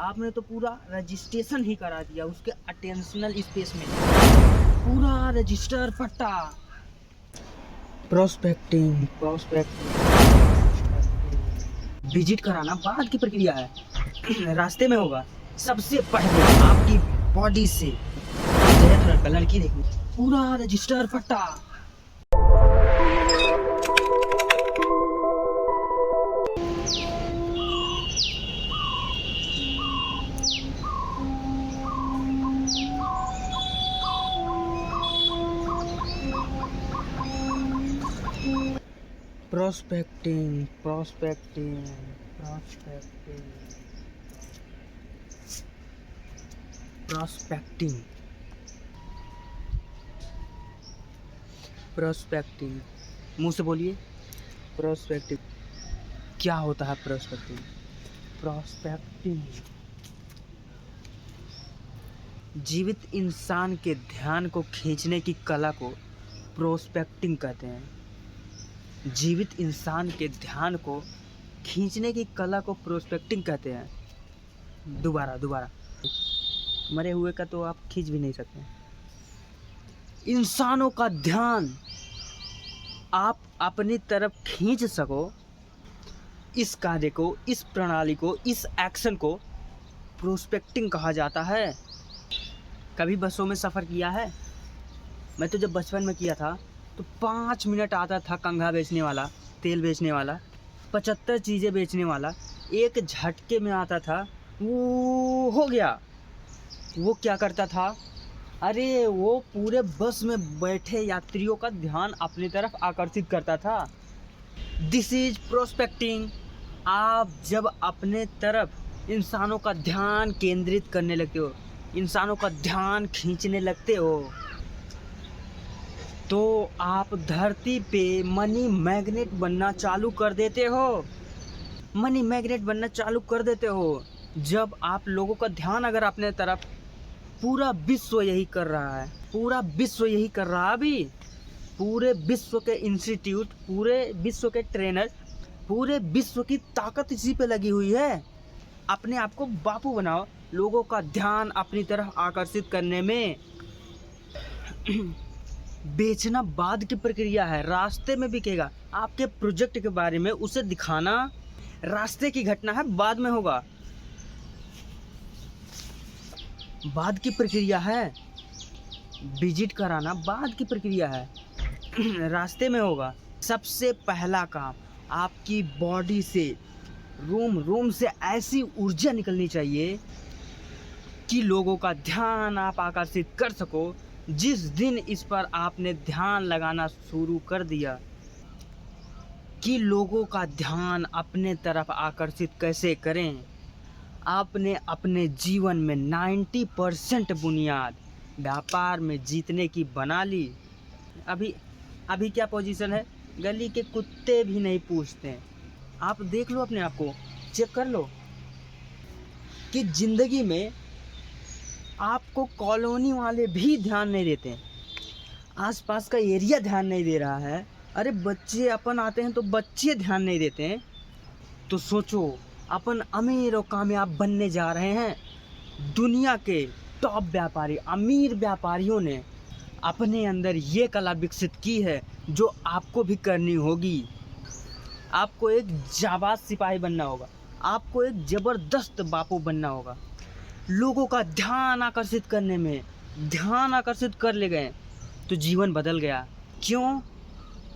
आपने तो पूरा रजिस्ट्रेशन ही करा दिया उसके अटेंशनल स्पेस में, पूरा रजिस्टर पट्टा। प्रोस्पेक्टिंग विजिट कराना बाद की प्रक्रिया है, रास्ते में होगा। सबसे पहले आपकी बॉडी से कलर की देखो, पूरा रजिस्टर पट्टा। प्रोस्पेक्टिंग मुंह से बोलिए। प्रोस्पेक्टिंग क्या होता है? प्रोस्पेक्टिंग जीवित इंसान के ध्यान को खींचने की कला को प्रोस्पेक्टिंग कहते हैं। जीवित इंसान के ध्यान को खींचने की कला को प्रोस्पेक्टिंग कहते हैं। दोबारा मरे हुए का तो आप खींच भी नहीं सकते। इंसानों का ध्यान आप अपनी तरफ खींच सको, इस कार्य को, इस प्रणाली को, इस एक्शन को प्रोस्पेक्टिंग कहा जाता है। कभी बसों में सफ़र किया है? मैं तो जब बचपन में किया था तो 5 मिनट आता था कंघा बेचने वाला, तेल बेचने वाला, 75 चीज़ें बेचने वाला, एक झटके में आता था, वो हो गया। वो क्या करता था? अरे वो पूरे बस में बैठे यात्रियों का ध्यान अपनी तरफ आकर्षित करता था। This is prospecting. आप जब अपने तरफ इंसानों का ध्यान केंद्रित करने लगते हो, इंसानों का ध्यान खींचने लगते हो, तो आप धरती पे मनी मैग्नेट बनना चालू कर देते हो। जब आप लोगों का ध्यान अगर अपने तरफ, पूरा विश्व यही कर रहा है अभी। पूरे विश्व के इंस्टीट्यूट, पूरे विश्व के ट्रेनर, पूरे विश्व की ताकत इसी पे लगी हुई है। अपने आप को बापू बनाओ, लोगों का ध्यान अपनी तरफ आकर्षित करने में। बेचना बाद की प्रक्रिया है, रास्ते में बिकेगा। आपके प्रोजेक्ट के बारे में उसे दिखाना रास्ते की घटना है, बाद में होगा, बाद की प्रक्रिया है। विजिट कराना बाद की प्रक्रिया है, रास्ते में होगा। सबसे पहला काम आपकी बॉडी से, रूम से ऐसी ऊर्जा निकलनी चाहिए कि लोगों का ध्यान आप आकर्षित कर सको। जिस दिन इस पर आपने ध्यान लगाना शुरू कर दिया कि लोगों का ध्यान अपने तरफ आकर्षित कैसे करें, आपने अपने जीवन में 90% बुनियाद व्यापार में जीतने की बना ली। अभी क्या पोजीशन है? गली के कुत्ते भी नहीं पूछते। आप देख लो, अपने आप को चेक कर लो कि जिंदगी में आपको कॉलोनी वाले भी ध्यान नहीं देते, आसपास का एरिया ध्यान नहीं दे रहा है। अरे बच्चे अपन आते हैं तो बच्चे ध्यान नहीं देते हैं। तो सोचो, अपन अमीर और कामयाब बनने जा रहे हैं। दुनिया के टॉप व्यापारी, अमीर व्यापारियों ने अपने अंदर ये कला विकसित की है जो आपको भी करनी होगी। आपको एक जाबाज सिपाही बनना होगा, आपको एक ज़बरदस्त बापू बनना होगा। लोगों का ध्यान आकर्षित करने में, ध्यान आकर्षित कर ले गए तो जीवन बदल गया। क्यों?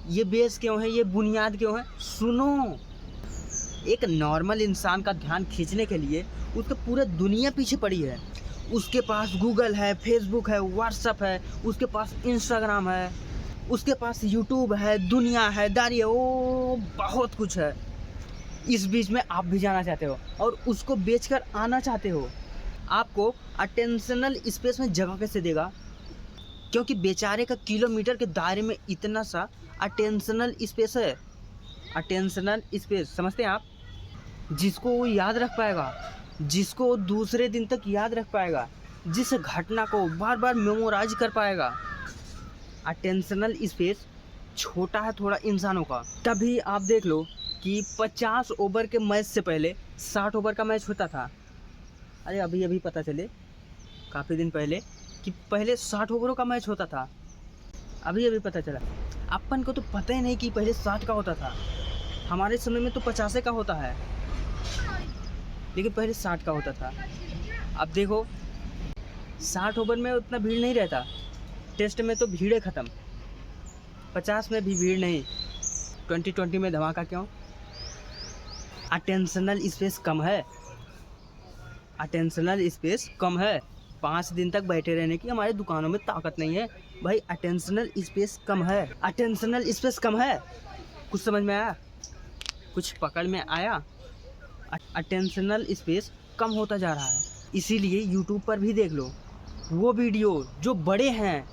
ये बेस क्यों है, ये बुनियाद क्यों है? सुनो, एक नॉर्मल इंसान का ध्यान खींचने के लिए उसके पूरे दुनिया पीछे पड़ी है। उसके पास गूगल है, फेसबुक है, व्हाट्सएप है, उसके पास इंस्टाग्राम है, उसके पास यूट्यूब है, दुनिया है, दारी है, ओ बहुत कुछ है। इस बीच में आप भी जाना चाहते हो और उसको बेचकर आना चाहते हो। आपको अटेंशनल स्पेस में जगह कैसे देगा? क्योंकि बेचारे का किलोमीटर के दायरे में इतना सा अटेंशनल स्पेस है। अटेंशनल स्पेस समझते हैं आप? जिसको वो याद रख पाएगा, जिसको वो दूसरे दिन तक याद रख पाएगा, जिस घटना को बार बार मेमोराइज कर पाएगा। अटेंशनल स्पेस छोटा है थोड़ा इंसानों का। तभी आप देख लो कि 50 ओवर के मैच से पहले 60 ओवर का मैच होता था। अरे अभी अभी पता चले काफ़ी दिन पहले कि पहले 60 ओवरों का मैच होता था। अभी अभी पता चला। अपन को तो पता ही नहीं कि पहले 60 का होता था। हमारे समय में तो 50 का होता है, लेकिन पहले 60 का होता था। अब देखो 60 ओवर में उतना भीड़ नहीं रहता, टेस्ट में तो भीड़ है ख़त्म, 50 में भी भीड़ नहीं। 2020 में धमाका क्यों? अटेंशनल स्पेस कम है, अटेंशनल स्पेस कम है। 5 दिन तक बैठे रहने की हमारे दुकानों में ताकत नहीं है भाई। अटेंशनल स्पेस कम है, अटेंशनल स्पेस कम है। कुछ समझ में आया? कुछ पकड़ में आया? अटेंशनल स्पेस कम होता जा रहा है। इसीलिए यूट्यूब पर भी देख लो, वो वीडियो जो बड़े हैं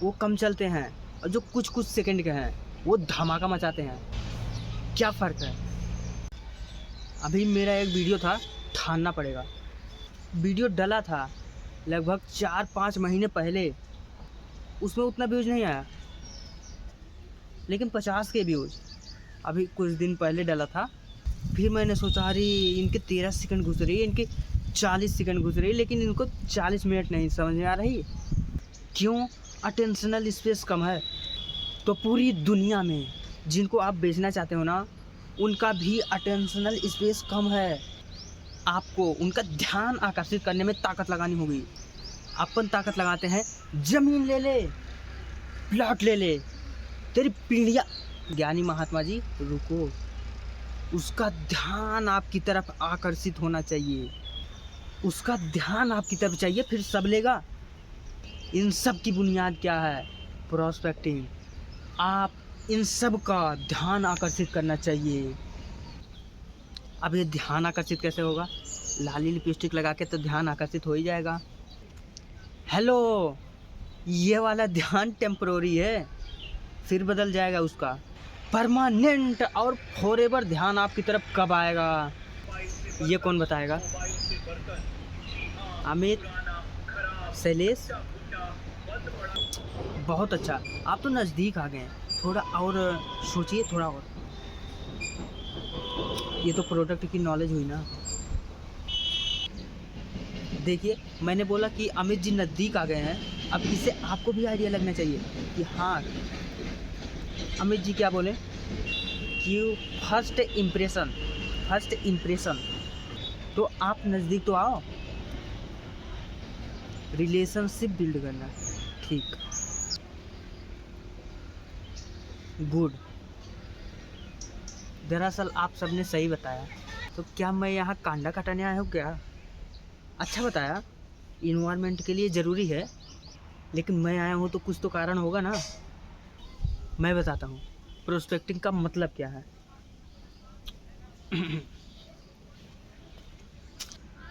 वो कम चलते हैं, और जो कुछ कुछ सेकंड के हैं वो धमाका मचाते हैं। क्या फ़र्क है? अभी मेरा एक वीडियो था, ठानना पड़ेगा, वीडियो डला था लगभग 4-5 महीने पहले, उसमें उतना व्यूज़ नहीं आया, लेकिन 50 के व्यूज़। अभी कुछ दिन पहले डला था, फिर मैंने सोचा अरे इनके 13 सेकंड घुस रही है, इनके 40 सेकंड घुस रही है, लेकिन इनको 40 मिनट नहीं समझ में आ रही। क्यों? अटेंशनल स्पेस कम है। तो पूरी दुनिया में जिनको आप बेचना चाहते हो ना, उनका भी अटेंशनल स्पेस कम है। आपको उनका ध्यान आकर्षित करने में ताकत लगानी होगी। अपन ताकत लगाते हैं, ज़मीन ले ले, प्लॉट ले ले, तेरी पीढ़ियाँ। ज्ञानी महात्मा जी रुको, उसका ध्यान आपकी तरफ आकर्षित होना चाहिए, उसका ध्यान आपकी तरफ चाहिए, फिर सब लेगा। इन सब की बुनियाद क्या है? प्रोस्पेक्टिंग। आप इन सब का ध्यान आकर्षित करना चाहिए। अब ये ध्यान आकर्षित कैसे होगा? लाली लिपस्टिक लगा के तो ध्यान आकर्षित हो ही जाएगा। हेलो, ये वाला ध्यान टेम्परोरी है, फिर बदल जाएगा उसका। परमानेंट और फॉरएवर ध्यान आपकी तरफ कब आएगा, ये कौन बताएगा? अमित, शैलेश, बहुत अच्छा, आप तो नज़दीक आ गए। थोड़ा और सोचिए, थोड़ा और। ये तो प्रोडक्ट की नॉलेज हुई ना। देखिए, मैंने बोला कि अमित जी नज़दीक आ गए हैं, अब इससे आपको भी आइडिया लगना चाहिए कि हाँ, अमित जी क्या बोले कि फर्स्ट इम्प्रेशन। तो आप नज़दीक तो आओ, रिलेशनशिप बिल्ड करना। ठीक, गुड। दरअसल आप सबने सही बताया। तो क्या मैं यहाँ कांडा कटाने आया हूँ क्या? अच्छा बताया, इन्वायरमेंट के लिए ज़रूरी है, लेकिन मैं आया हूँ तो कुछ तो कारण होगा ना। मैं बताता हूँ प्रोस्पेक्टिंग का मतलब क्या है।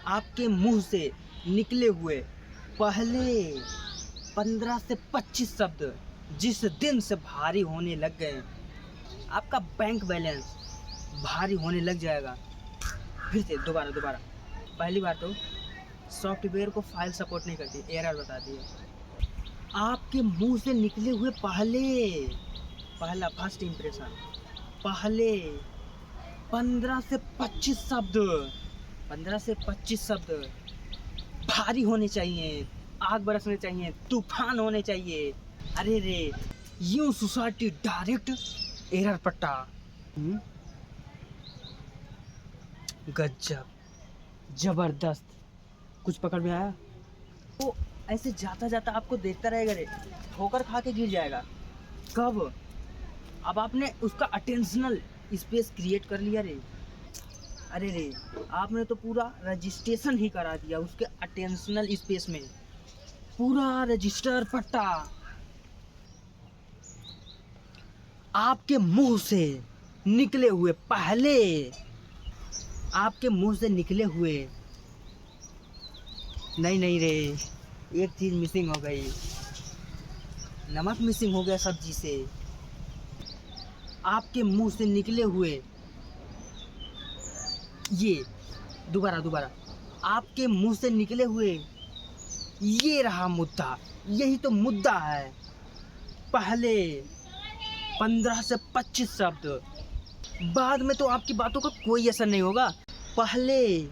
आपके मुंह से निकले हुए पहले 15 से 25 शब्द जिस दिन से भारी होने लग गए, आपका बैंक बैलेंस भारी होने लग जाएगा। फिर से दोबारा। पहली बार तो सॉफ्टवेयर को फाइल सपोर्ट नहीं करती, एरर बताती है। आपके मुंह से निकले हुए पहला फर्स्ट इम्प्रेशन, पहले 15 से 25 शब्द भारी होने चाहिए, आग बरसने चाहिए, तूफान होने चाहिए। अरे रे, यूं सोसाइटी डायरेक्ट एरर पट्टा। गजब, जबरदस्त। कुछ पकड़ में आया? वो ऐसे जाता जाता आपको देखता रहेगा रे, ठोकर खा के गिर जाएगा। कब? अब आपने उसका अटेंशनल स्पेस क्रिएट कर लिया रे। अरे रे, आपने तो पूरा रजिस्ट्रेशन ही करा दिया उसके अटेंशनल स्पेस में, पूरा रजिस्टर पट्टा। आपके मुंह से निकले हुए नहीं रे, एक चीज़ मिसिंग हो गई, नमक मिसिंग हो गया सब्जी से। आपके मुंह से निकले हुए ये, दोबारा, आपके मुंह से निकले हुए, ये रहा मुद्दा, यही तो मुद्दा है। पहले 15 से 25 शब्द, बाद में तो आपकी बातों का कोई असर नहीं होगा। पहले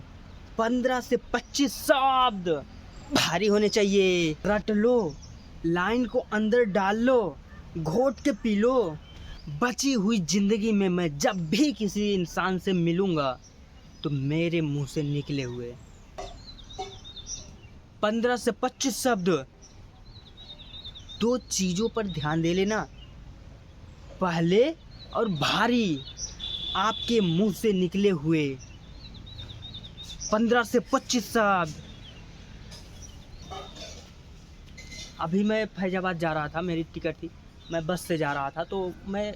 15 से 25 शब्द भारी होने चाहिए। रट लो, लाइन को अंदर डाल लो, घोट के पी लो। बची हुई जिंदगी में मैं जब भी किसी इंसान से मिलूंगा तो मेरे मुंह से निकले हुए 15 से 25 शब्द, दो चीजों पर ध्यान दे लेना। पहले और भारी, आपके मुंह से निकले हुए 15 से 25 शब्द। अभी मैं फैजाबाद जा रहा था, मेरी टिकट थी, मैं बस से जा रहा था। तो मैं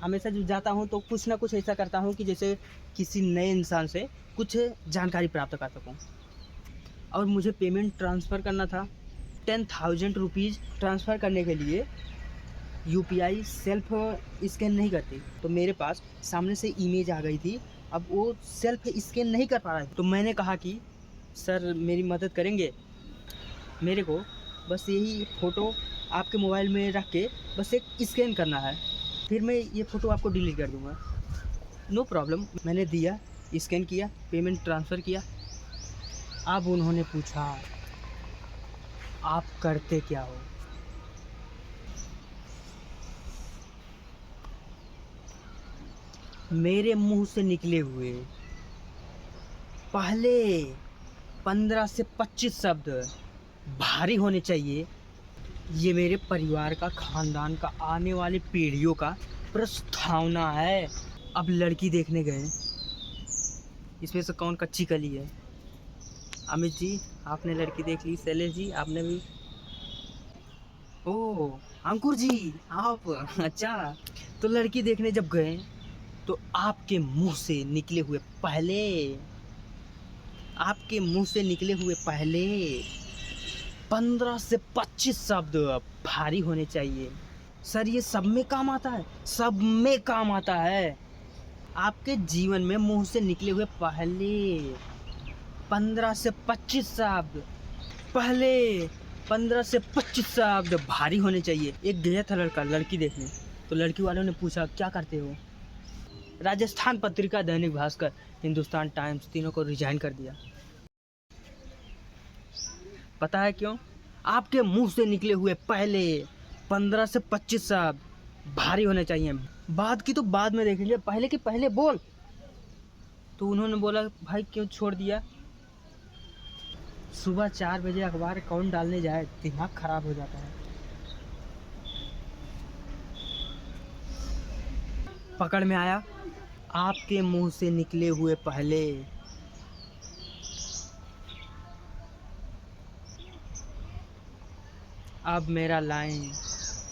हमेशा जब जाता हूँ तो कुछ ना कुछ ऐसा करता हूँ कि जैसे किसी नए इंसान से कुछ जानकारी प्राप्त कर सकूँ। और मुझे पेमेंट ट्रांसफ़र करना था, 10,000 रुपीज़ ट्रांसफ़र करने के लिए यूपीआई सेल्फ स्कैन नहीं करती। तो मेरे पास सामने से इमेज आ गई थी, अब वो सेल्फ स्कैन नहीं कर पा रहा है। तो मैंने कहा कि सर मेरी मदद करेंगे, मेरे को बस यही फ़ोटो आपके मोबाइल में रख के बस एक स्कैन करना है, फिर मैं ये फ़ोटो आपको डिलीट कर दूँगा। No problem. मैंने दिया, स्कैन किया, पेमेंट ट्रांसफ़र किया। अब उन्होंने पूछा आप करते क्या हो। मेरे मुंह से निकले हुए पहले 15 से 25 शब्द भारी होने चाहिए। ये मेरे परिवार का, खानदान का, आने वाली पीढ़ियों का प्रस्तावना है। अब लड़की देखने गए, इसमें से कौन कच्ची कली है? अमित जी आपने लड़की देख ली, शैलेश जी आपने भी, ओह अंकुर जी आप, अच्छा। तो लड़की देखने जब गए तो आपके मुंह से निकले हुए पहले, आपके मुंह से निकले हुए पहले 15 से 25 शब्द भारी होने चाहिए। सर ये सब में काम आता है, सब में काम आता है। आपके जीवन में मुंह से निकले हुए पहले 15 से 25 शब्द, पहले 15 से 25 शब्द भारी होने चाहिए। एक गया था लड़का लड़की देखने, तो लड़की वालों ने पूछा क्या करते हो? राजस्थान पत्रिका, दैनिक भास्कर, हिंदुस्तान टाइम्स, तीनों को रिजाइन कर दिया। पता है क्यों? आपके मुंह से निकले हुए पहले 15 से 25 शब्द भारी होने चाहिए। बाद की तो बाद में देखेंगे, पहले के पहले बोल। तो उन्होंने बोला भाई क्यों छोड़ दिया? सुबह 4 बजे अखबार कौन डालने जाए, दिमाग खराब हो जाता है। पकड़ में आया, आपके मुंह से निकले हुए पहले अब मेरा लाइन,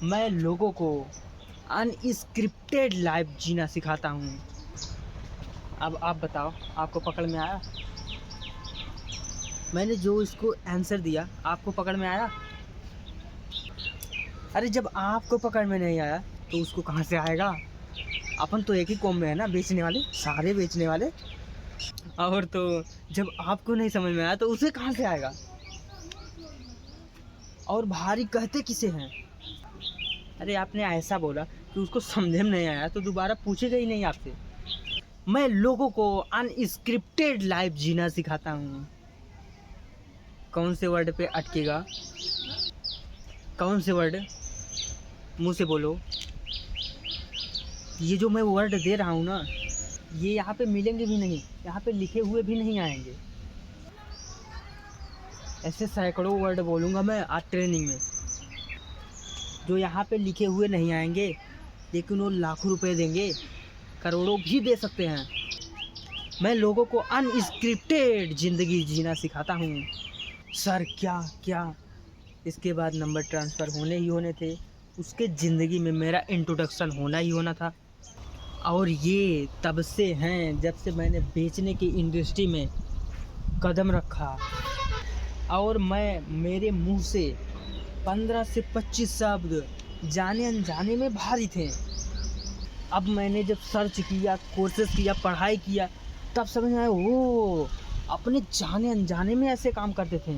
मैं लोगों को अनस्क्रिप्टेड लाइफ जीना सिखाता हूँ। अब आप बताओ, आपको पकड़ में आया? मैंने जो इसको आंसर दिया आपको पकड़ में आया? अरे जब आपको पकड़ में नहीं आया तो उसको कहाँ से आएगा? अपन तो एक ही कौम में है ना, बेचने वाले, सारे बेचने वाले। और तो जब आपको नहीं समझ में आया तो उसे कहाँ से आएगा? और भारी कहते किसे हैं? अरे आपने ऐसा बोला कि उसको समझ में नहीं आया तो दोबारा पूछेगा ही नहीं आपसे। मैं लोगों को अनस्क्रिप्टेड लाइफ जीना सिखाता हूँ। कौन से वर्ड पे अटकेगा? कौन से वर्ड? मुंह से बोलो। ये जो मैं वर्ड दे रहा हूँ ना, ये यहाँ पे मिलेंगे भी नहीं, यहाँ पे लिखे हुए भी नहीं आएंगे। ऐसे सैकड़ों वर्ड बोलूँगा मैं आज ट्रेनिंग में, जो यहाँ पे लिखे हुए नहीं आएंगे, लेकिन वो लाखों रुपए देंगे, करोड़ों भी दे सकते हैं। मैं लोगों को अनस्क्रिप्टेड ज़िंदगी जीना सिखाता हूँ। सर क्या क्या, इसके बाद नंबर ट्रांसफ़र होने ही होने थे, उसके ज़िंदगी में मेरा इंट्रोडक्शन होना ही होना था। और ये तब से हैं जब से मैंने बेचने की इंडस्ट्री में कदम रखा। और मेरे मुंह से 15 से 25 शब्द जाने अनजाने में भारी थे। अब मैंने जब सर्च किया, कोर्सेज किया, पढ़ाई किया, तब समझ में आया वो अपने जाने अनजाने में ऐसे काम करते थे।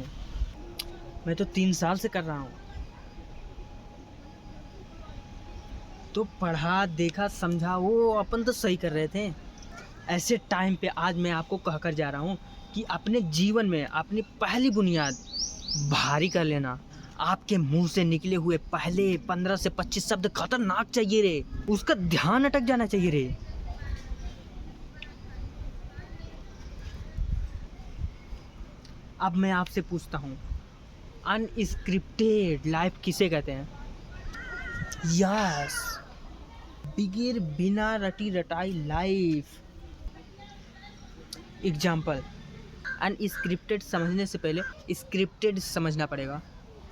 मैं तो 3 साल से कर रहा हूँ। तो पढ़ा, देखा, समझा, वो अपन तो सही कर रहे थे। ऐसे टाइम पे आज मैं आपको कहकर जा रहा हूँ कि अपने जीवन में अपनी पहली बुनियाद भारी कर लेना। आपके मुंह से निकले हुए पहले 15 से 25 शब्द खतरनाक चाहिए रे, उसका ध्यान अटक जाना चाहिए रे। अब मैं आपसे पूछता हूँ, अनस्क्रिप्टेड लाइफ किसे कहते हैं? यस, बिगिर बिना रटी रटाई लाइफ। एग्जाम्पल, अनस्क्रिप्टेड समझने से पहले स्क्रिप्टेड समझना पड़ेगा।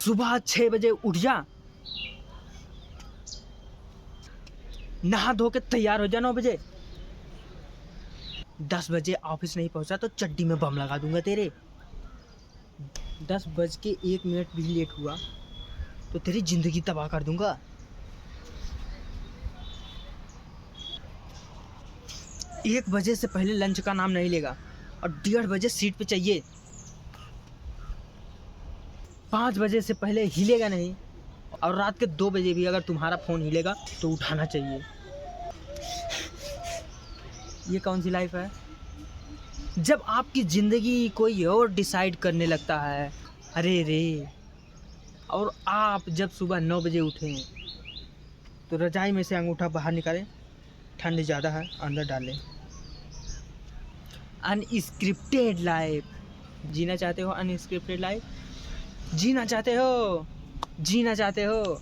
सुबह 6 बजे उठ जा, नहा धो के तैयार हो जा 9 बजे। 10 बजे ऑफिस नहीं पहुंचा तो चड्डी में बम लगा दूंगा तेरे। 10:01 भी लेट हुआ तो तेरी जिंदगी तबाह कर दूंगा। एक बजे से पहले लंच का नाम नहीं लेगा और 1:30 बजे सीट पे चाहिए। 5 बजे से पहले हिलेगा नहीं और रात के 2 बजे भी अगर तुम्हारा फ़ोन हिलेगा तो उठाना चाहिए। ये कौन सी लाइफ है? जब आपकी ज़िंदगी कोई और डिसाइड करने लगता है, अरे रे, और आप जब सुबह 9 बजे उठें तो रजाई में से अंगूठा बाहर निकालें, ठंड ज़्यादा है अंदर डालें। अनस्क्रिप्टेड लाइफ जीना चाहते हो? अनस्क्रिप्टेड लाइफ जीना चाहते हो? जीना चाहते हो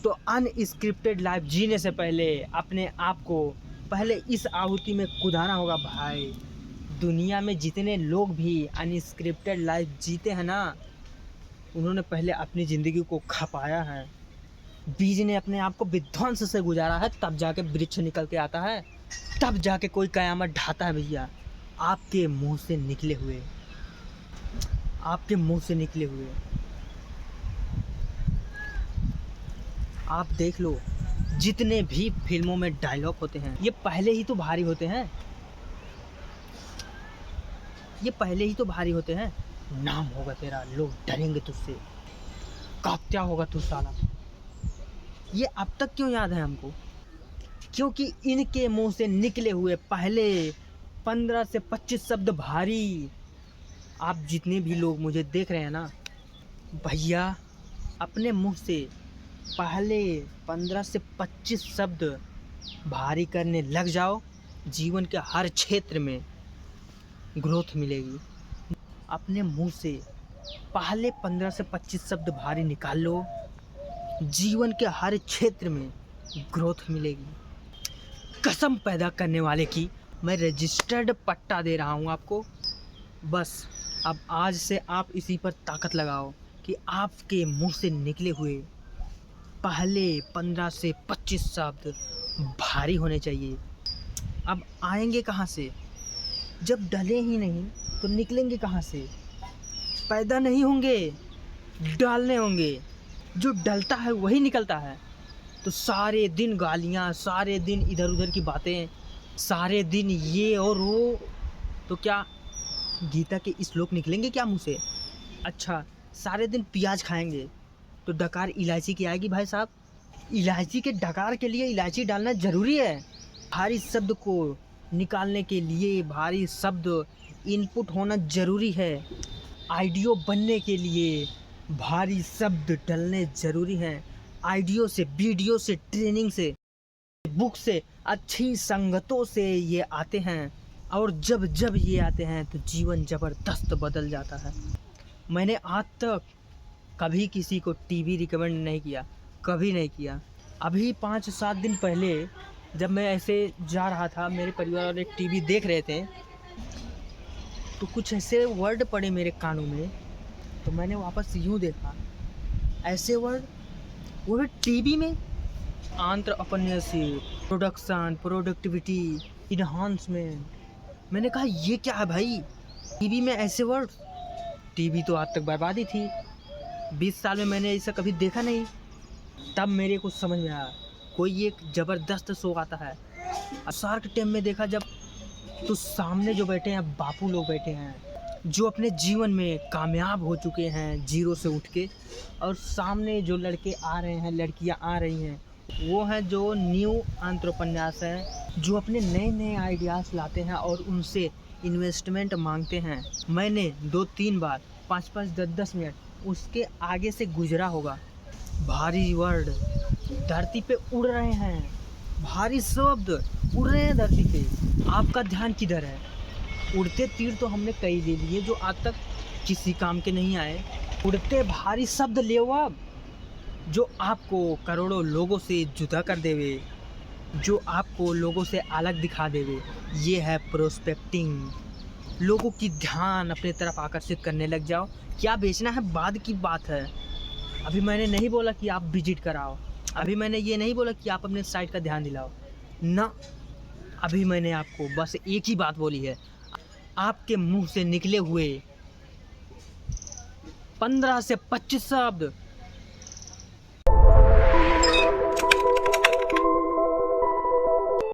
तो अनस्क्रिप्टेड लाइफ जीने से पहले अपने आप को पहले इस आहुति में कुदाना होगा भाई। दुनिया में जितने लोग भी अनस्क्रिप्टेड लाइफ जीते हैं ना, उन्होंने पहले अपनी ज़िंदगी को खपाया है। बीज ने अपने आप को विध्वंस से गुजारा है, तब जाके वृक्ष निकल के आता है, तब जाके कोई कयामत ढाता है भैया। आपके मुंह से निकले हुए, आपके मुंह से निकले हुए, आप देख लो जितने भी फिल्मों में डायलॉग होते हैं, ये पहले ही तो भारी होते हैं। ये पहले ही तो भारी होते हैं। नाम होगा तेरा, लोग डरेंगे तुझसे, कात्या होगा तू साला। ये अब तक क्यों याद है हमको? क्योंकि इनके मुंह से निकले हुए पहले 15 से 25 शब्द भारी। आप जितने भी लोग मुझे देख रहे हैं ना भैया, अपने मुंह से पहले 15 से 25 शब्द भारी करने लग जाओ, जीवन के हर क्षेत्र में ग्रोथ मिलेगी। अपने मुंह से पहले 15 से 25 शब्द भारी निकाल लो, जीवन के हर क्षेत्र में ग्रोथ मिलेगी। कसम पैदा करने वाले की मैं रजिस्टर्ड पट्टा दे रहा हूँ आपको। बस अब आज से आप इसी पर ताकत लगाओ कि आपके मुंह से निकले हुए पहले 15 से 25 शब्द भारी होने चाहिए। अब आएंगे कहाँ से? जब डले ही नहीं तो निकलेंगे कहाँ से? पैदा नहीं होंगे, डालने होंगे। जो डलता है वही निकलता है। तो सारे दिन गालियाँ, सारे दिन इधर उधर की बातें, सारे दिन ये और वो, तो क्या गीता के श्लोक निकलेंगे क्या मुँह से? अच्छा, सारे दिन प्याज खाएंगे तो डकार इलायची की आएगी भाई साहब। इलायची के डकार के लिए इलायची डालना ज़रूरी है। भारी शब्द को निकालने के लिए भारी शब्द इनपुट होना ज़रूरी है। आइडियो बनने के लिए भारी शब्द डलने ज़रूरी हैं। आइडियो से, वीडियो से, ट्रेनिंग से, बुक से, अच्छी संगतों से ये आते हैं, और जब जब ये आते हैं तो जीवन ज़बरदस्त बदल जाता है। मैंने आज तक कभी किसी को टीवी रिकमेंड नहीं किया, कभी नहीं किया। अभी 5-7 दिन पहले जब मैं ऐसे जा रहा था, मेरे परिवार वाले टीवी देख रहे थे, तो कुछ ऐसे वर्ड पड़े मेरे कानों में, तो मैंने वापस यूँ देखा, ऐसे वर्ड वो भी टीवी में। Entrepreneurship, production, productivity, enhancement. मैंने कहा ये क्या है भाई, टीवी में ऐसे वर्ड? टीवी तो आज तक बर्बादी थी। 20 साल में मैंने ऐसा कभी देखा नहीं। तब मेरे को समझ में आया कोई एक ज़बरदस्त शो आता है। शार्क टैंक में देखा जब, तो सामने जो बैठे हैं बापू लोग बैठे हैं, जो अपने जीवन में कामयाब हो चुके हैं जीरो से उठ के, और सामने जो लड़के आ रहे हैं, लड़कियां आ रही हैं, वो हैं जो न्यू एंटरप्रेन्योर्स हैं, जो अपने नए नए आइडियाज़ लाते हैं और उनसे इन्वेस्टमेंट मांगते हैं। मैंने 2-3 बार 5-5, 10-10 मिनट उसके आगे से गुजरा होगा। भारी वर्ड धरती पे उड़ रहे हैं, भारी शब्द उड़ रहे हैं धरती पे। आपका ध्यान किधर है? उड़ते तीर तो हमने कई ले लिए जो आज तक किसी काम के नहीं आए। उड़ते भारी शब्द ले अब जो आपको करोड़ों लोगों से जुदा कर देवे, जो आपको लोगों से अलग दिखा देवे। ये है प्रोस्पेक्टिंग। लोगों की ध्यान अपने तरफ आकर्षित करने लग जाओ। क्या बेचना है बाद की बात है। अभी मैंने नहीं बोला कि आप विजिट कराओ, अभी मैंने ये नहीं बोला कि आप अपने साइट का ध्यान दिलाओ ना। अभी मैंने आपको बस एक ही बात बोली है। आपके मुंह से निकले हुए 15 से 25 शब्द